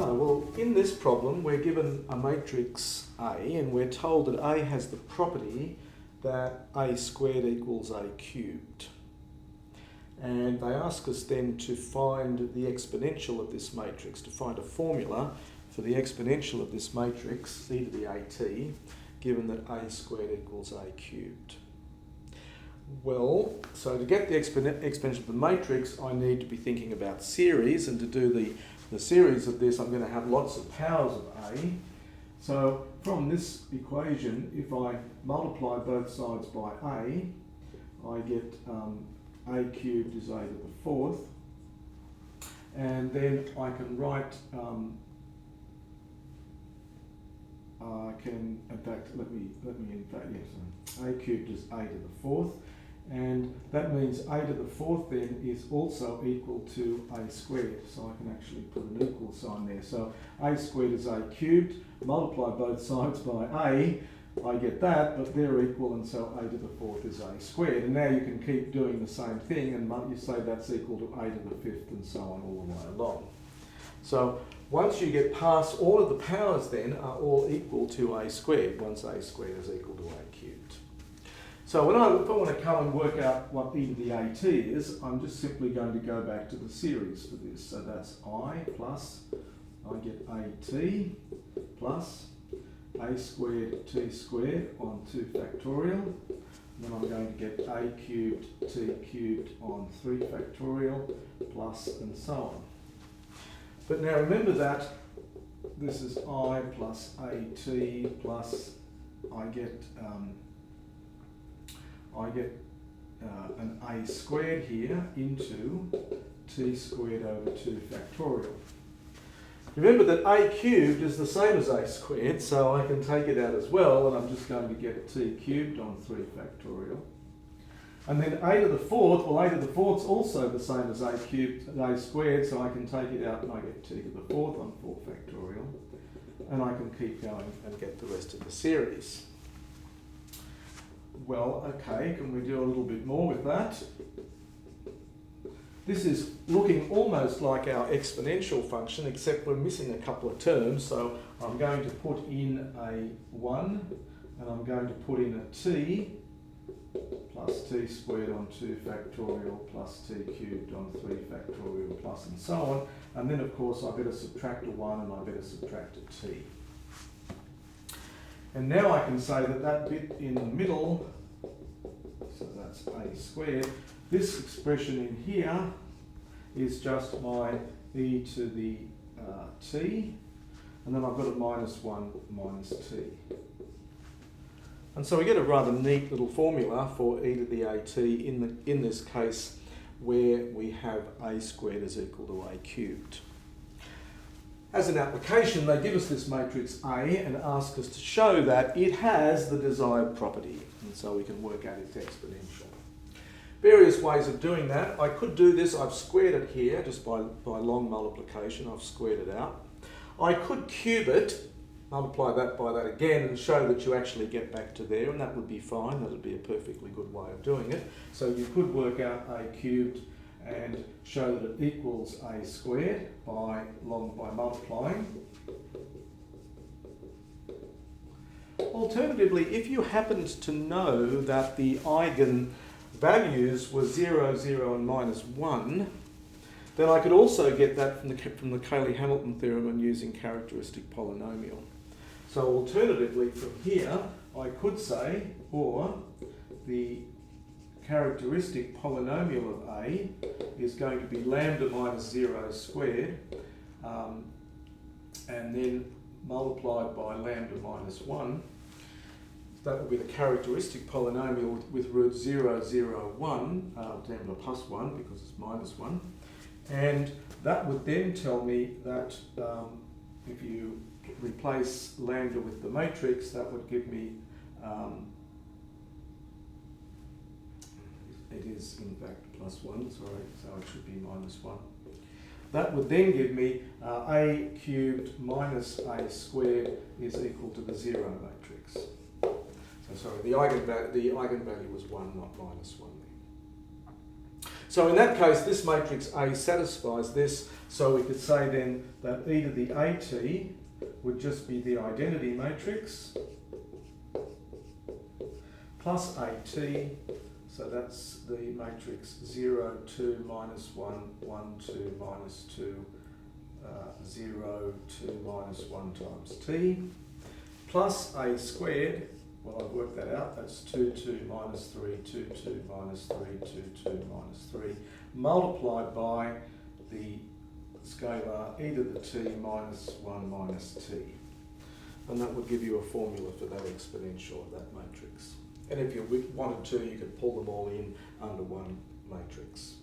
Well, in this problem, we're given a matrix A, and we're told that A has the property that A squared equals A cubed. And they ask us then to find the exponential of this matrix, to find a formula for the exponential of this matrix, e to the at, given that A squared equals A cubed. Well, so to get the exponential of the matrix, I need to be thinking about series, and to do the series of this, I'm going to have lots of powers of A. So from this equation, if I multiply both sides by A, I get A cubed is A to the fourth. And then I can write, in fact, A cubed is A to the fourth. And that means A to the fourth then is also equal to A squared. So I can actually put an equal sign there. So A squared is A cubed, multiply both sides by A, I get that, but they're equal, and so A to the fourth is A squared. And now you can keep doing the same thing, and you say that's equal to A to the fifth, and so on all the way along. So once you get past, all of the powers then are all equal to A squared, once A squared is equal to A cubed. So if I want to come and work out what e to the at is, I'm just simply going to go back to the series for this. So that's I plus, I get at plus a squared t squared on 2 factorial. And then I'm going to get a cubed t cubed on 3 factorial, plus and so on. But now remember that this is I plus at plus I get an a squared here into t squared over 2 factorial. Remember that a cubed is the same as a squared, so I can take it out as well, and I'm just going to get t cubed on 3 factorial. And then a to the fourth, well, a to the fourth's also the same as a cubed and a squared, so I can take it out and I get t to the fourth on 4 factorial. And I can keep going and get the rest of the series. Well, okay, can we do a little bit more with that? This is looking almost like our exponential function, except we're missing a couple of terms. So I'm going to put in a 1, and I'm going to put in a t plus t squared on 2 factorial plus t cubed on 3 factorial plus and so on. And then, of course, I better subtract a 1 and I better subtract a t. And now I can say that that bit in the middle, so that's a squared, this expression in here is just my e to the t, and then I've got a minus 1 minus t. And so we get a rather neat little formula for e to the at in this case where we have a squared is equal to a cubed. As an application, they give us this matrix A and ask us to show that it has the desired property, and so we can work out its exponential. Various ways of doing that. I could do this, I've squared it here just by long multiplication, I've squared it out. I could cube it, multiply that by that again, and show that you actually get back to there, and that would be fine, that would be a perfectly good way of doing it. So you could work out a cubed and show that it equals a squared by multiplying. Alternatively, if you happened to know that the eigenvalues were 0, 0 and minus 1, then I could also get that from the Cayley-Hamilton theorem and using characteristic polynomial. So alternatively from here, I could say, or the characteristic polynomial of A is going to be lambda minus 0 squared, and then multiplied by lambda minus 1. That will be the characteristic polynomial with root 0, 0, 1, lambda plus 1 because it's minus 1. And that would then tell me that if you replace lambda with the matrix, that would give me it is in fact plus 1, sorry, so it should be minus 1. That would then give me a cubed minus a squared is equal to the 0 matrix. So sorry, the eigenvalue was 1, not minus 1. So in that case, this matrix A satisfies this, so we could say then that e to the AT would just be the identity matrix plus AT, so that's the matrix 0, 2, minus 1, 1, 2, minus 2, 0, 2, minus 1 times t, plus A squared. Well, I've worked that out. That's 2, 2, minus 3, 2, 2, minus 3, 2, 2, minus 3, multiplied by the scalar e to the t minus 1 minus t. And that would give you a formula for that exponential of that matrix. And if you wanted to, you could pull them all in under one matrix.